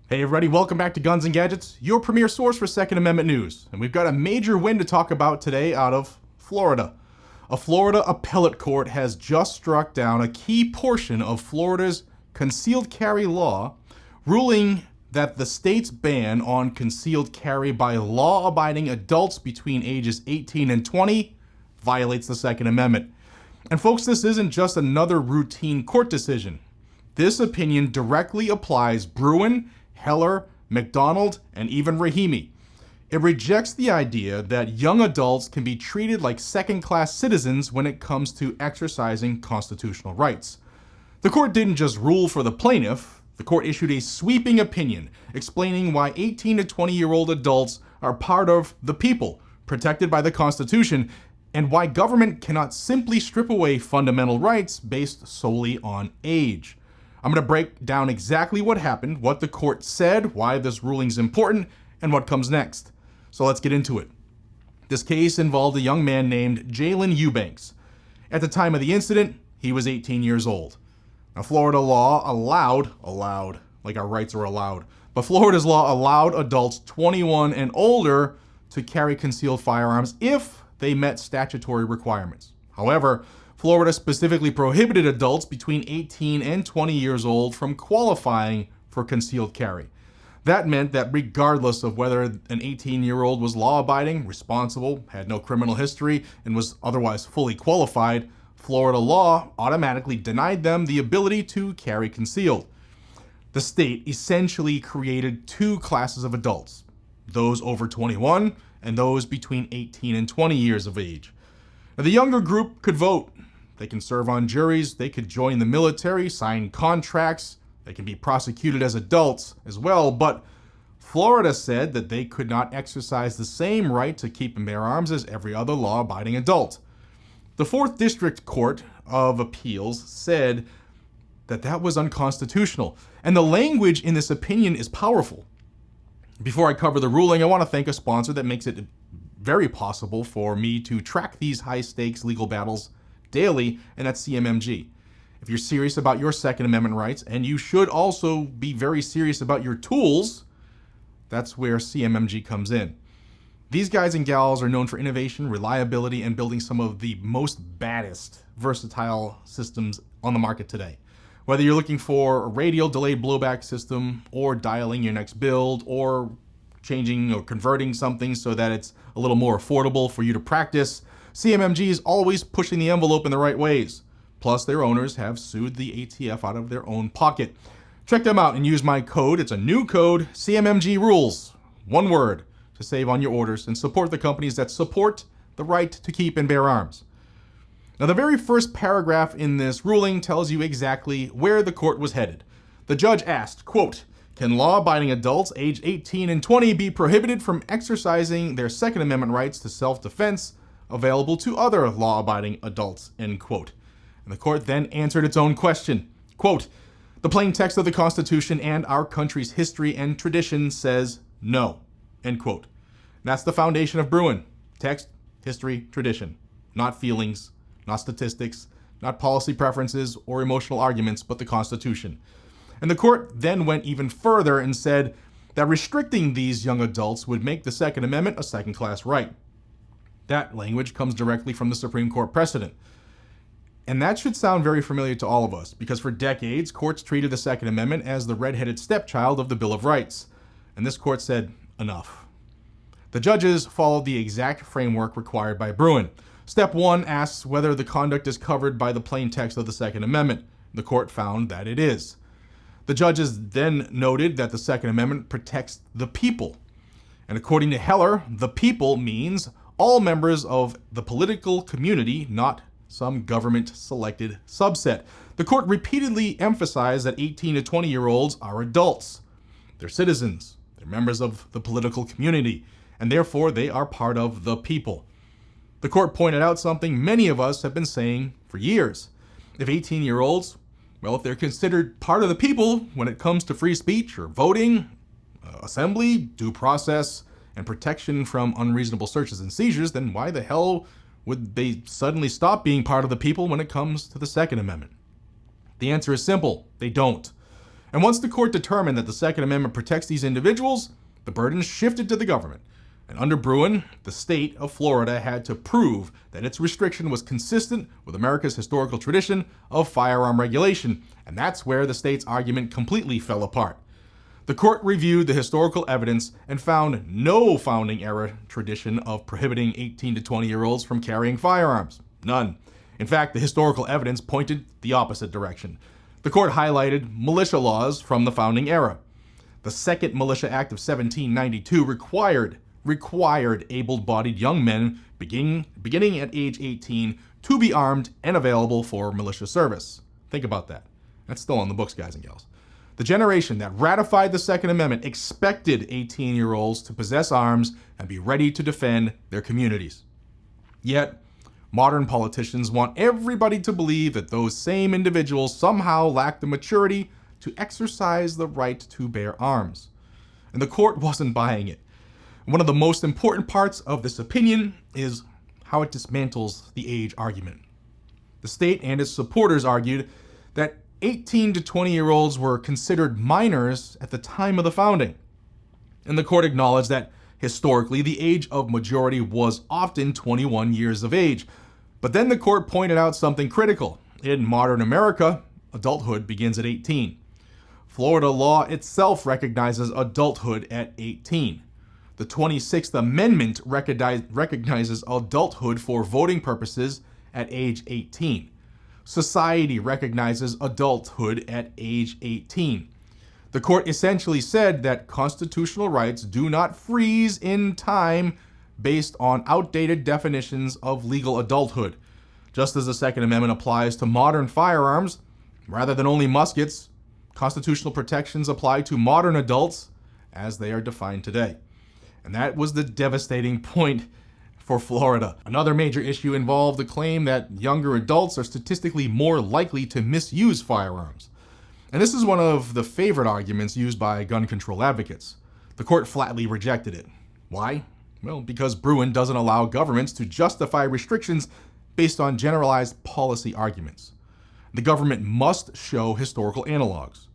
Hey everybody, welcome back to Guns and Gadgets, your premier source for Second Amendment news. And we've got a major win to talk about today out of Florida. A Florida appellate court has just struck down a key portion of Florida's concealed carry law, ruling that the state's ban on concealed carry by law-abiding adults between ages 18 and 20 violates the Second Amendment. And folks, this isn't just another routine court decision. This opinion directly applies Bruen, Heller, McDonald, and even Rahimi. It rejects the idea that young adults can be treated like second-class citizens when it comes to exercising constitutional rights. The court didn't just rule for the plaintiff. The court issued a sweeping opinion explaining why 18 to 20-year-old adults are part of the people, protected by the Constitution, and why government cannot simply strip away fundamental rights based solely on age. I'm going to break down exactly what happened, what the court said, why this ruling is important, and what comes next. So let's get into it. This case involved a young man named Jalen Eubanks. At the time of the incident, he was 18 years old. Now, Florida law allowed, like our rights are allowed, but Florida's law allowed adults 21 and older to carry concealed firearms if they met statutory requirements. However, Florida specifically prohibited adults between 18 and 20 years old from qualifying for concealed carry. That meant that regardless of whether an 18-year-old was law-abiding, responsible, had no criminal history, and was otherwise fully qualified, Florida law automatically denied them the ability to carry concealed. The state essentially created two classes of adults, those over 21 and those between 18 and 20 years of age. Now, the younger group could vote. They can serve on juries, they could join the military, sign contracts, they can be prosecuted as adults as well, but Florida said that they could not exercise the same right to keep and bear arms as every other law-abiding adult. The 4th District Court of Appeals said that that was unconstitutional, and the language in this opinion is powerful. Before I cover the ruling, I want to thank a sponsor that makes it very possible for me to track these high-stakes legal battles daily, and that's CMMG. If you're serious about your Second Amendment rights, and you should also be very serious about your tools, that's where CMMG comes in. These guys and gals are known for innovation, reliability, and building some of the most baddest versatile systems on the market today. Whether you're looking for a radial delayed blowback system, or dialing your next build, or changing or converting something so that it's a little more affordable for you to practice, CMMG is always pushing the envelope in the right ways. Plus, their owners have sued the ATF out of their own pocket. Check them out and use my code. It's a new code, CMMG Rules. One word to save on your orders and support the companies that support the right to keep and bear arms. Now, the very first paragraph in this ruling tells you exactly where the court was headed. The judge asked, quote, "Can law-abiding adults aged 18 and 20 be prohibited from exercising their Second Amendment rights to self-defense available to other law-abiding adults," end quote. And the court then answered its own question. Quote, "The plain text of the Constitution and our country's history and tradition says no," end quote. And that's the foundation of Bruen. Text, history, tradition. Not feelings, not statistics, not policy preferences or emotional arguments, but the Constitution. And the court then went even further and said that restricting these young adults would make the Second Amendment a second-class right. That language comes directly from the Supreme Court precedent. And that should sound very familiar to all of us, because for decades, courts treated the Second Amendment as the red-headed stepchild of the Bill of Rights. And this court said, enough. The judges followed the exact framework required by Bruen. Step 1 asks whether the conduct is covered by the plain text of the Second Amendment. The court found that it is. The judges then noted that the Second Amendment protects the people. And according to Heller, the people means all members of the political community, not some government-selected subset. The court repeatedly emphasized that 18 to 20-year-olds are adults. They're citizens. They're members of the political community, and therefore they are part of the people. The court pointed out something many of us have been saying for years. If 18-year-olds, if they're considered part of the people when it comes to free speech or voting, assembly, due process, and protection from unreasonable searches and seizures, then why the hell would they suddenly stop being part of the people when it comes to the Second Amendment? The answer is simple. They don't. And once the court determined that the Second Amendment protects these individuals, the burden shifted to the government. And under Bruen, the state of Florida had to prove that its restriction was consistent with America's historical tradition of firearm regulation, and that's where the state's argument completely fell apart. The court reviewed the historical evidence and found no founding-era tradition of prohibiting 18 to 20-year-olds from carrying firearms. None. In fact, the historical evidence pointed the opposite direction. The court highlighted militia laws from the founding era. The Second Militia Act of 1792 required able-bodied young men beginning at age 18 to be armed and available for militia service. Think about that. That's still on the books, guys and gals. The generation that ratified the Second Amendment expected 18-year-olds to possess arms and be ready to defend their communities. Yet, modern politicians want everybody to believe that those same individuals somehow lack the maturity to exercise the right to bear arms. And the court wasn't buying it. One of the most important parts of this opinion is how it dismantles the age argument. The state and its supporters argued that 18 to 20-year-olds were considered minors at the time of the founding. And the court acknowledged that historically the age of majority was often 21 years of age. But then the court pointed out something critical. In modern America, adulthood begins at 18. Florida law itself recognizes adulthood at 18. The 26th Amendment recognizes adulthood for voting purposes at age 18. Society recognizes adulthood at age 18. The court essentially said that constitutional rights do not freeze in time based on outdated definitions of legal adulthood. Just as the Second Amendment applies to modern firearms, rather than only muskets, constitutional protections apply to modern adults as they are defined today. And that was the devastating point for Florida. Another major issue involved the claim that younger adults are statistically more likely to misuse firearms. And this is one of the favorite arguments used by gun control advocates. The court flatly rejected it. Why? Well, because Bruen doesn't allow governments to justify restrictions based on generalized policy arguments. The government must show historical analogs.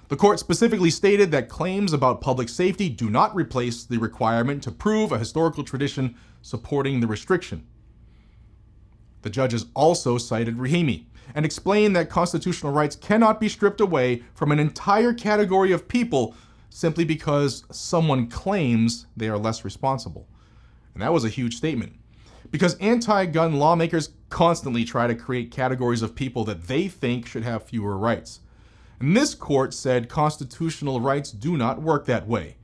The court specifically stated that claims about public safety do not replace the requirement to prove a historical tradition supporting the restriction. The judges also cited Rahimi and explained that constitutional rights cannot be stripped away from an entire category of people simply because someone claims they are less responsible. And that was a huge statement, because anti-gun lawmakers constantly try to create categories of people that they think should have fewer rights. And this court said constitutional rights do not work that way.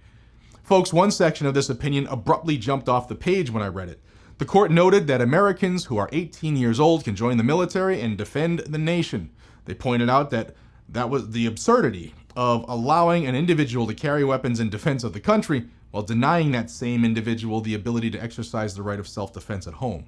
Folks, one section of this opinion abruptly jumped off the page when I read it. The court noted that Americans who are 18 years old can join the military and defend the nation. They pointed out that was the absurdity of allowing an individual to carry weapons in defense of the country while denying that same individual the ability to exercise the right of self-defense at home.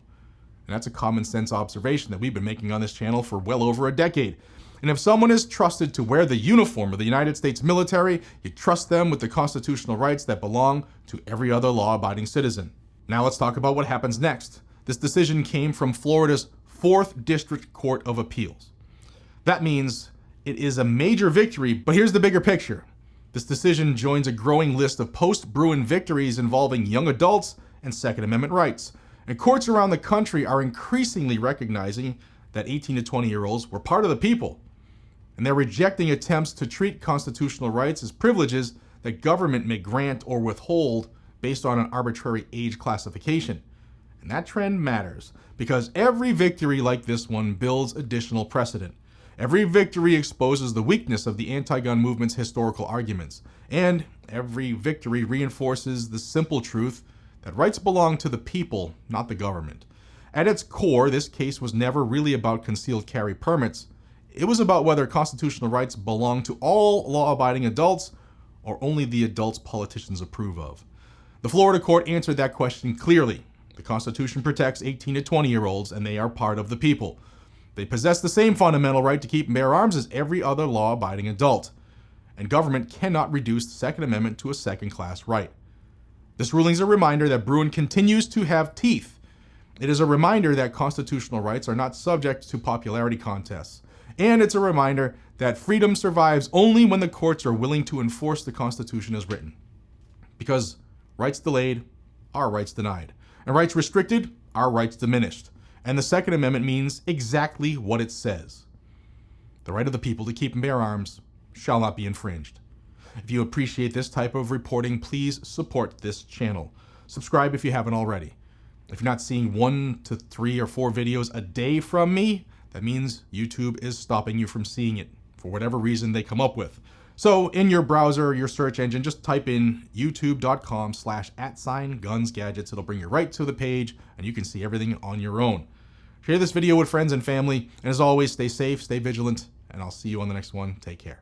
And that's a common sense observation that we've been making on this channel for well over a decade. And if someone is trusted to wear the uniform of the United States military, you trust them with the constitutional rights that belong to every other law-abiding citizen. Now let's talk about what happens next. This decision came from Florida's 4th District Court of Appeals. That means it is a major victory, but here's the bigger picture. This decision joins a growing list of post-Bruen victories involving young adults and Second Amendment rights. And courts around the country are increasingly recognizing that 18 to 20-year-olds were part of the people. And they're rejecting attempts to treat constitutional rights as privileges that government may grant or withhold based on an arbitrary age classification. And that trend matters, because every victory like this one builds additional precedent. Every victory exposes the weakness of the anti-gun movement's historical arguments. And every victory reinforces the simple truth that rights belong to the people, not the government. At its core, this case was never really about concealed carry permits. It was about whether constitutional rights belong to all law-abiding adults or only the adults politicians approve of. The Florida court answered that question clearly. The Constitution protects 18 to 20-year-olds, and they are part of the people. They possess the same fundamental right to keep and bear arms as every other law-abiding adult. And government cannot reduce the Second Amendment to a second-class right. This ruling is a reminder that Bruen continues to have teeth. It is a reminder that constitutional rights are not subject to popularity contests. And it's a reminder that freedom survives only when the courts are willing to enforce the Constitution as written. Because rights delayed are rights denied, and rights restricted are rights diminished. And the Second Amendment means exactly what it says. The right of the people to keep and bear arms shall not be infringed. If you appreciate this type of reporting, please support this channel. Subscribe if you haven't already. If you're not seeing 1 to 3 or 4 videos a day from me, that means YouTube is stopping you from seeing it for whatever reason they come up with. So in your browser, your search engine, just type in youtube.com/gunsgadgets. It'll bring you right to the page and you can see everything on your own. Share this video with friends and family. And as always, stay safe, stay vigilant, and I'll see you on the next one. Take care.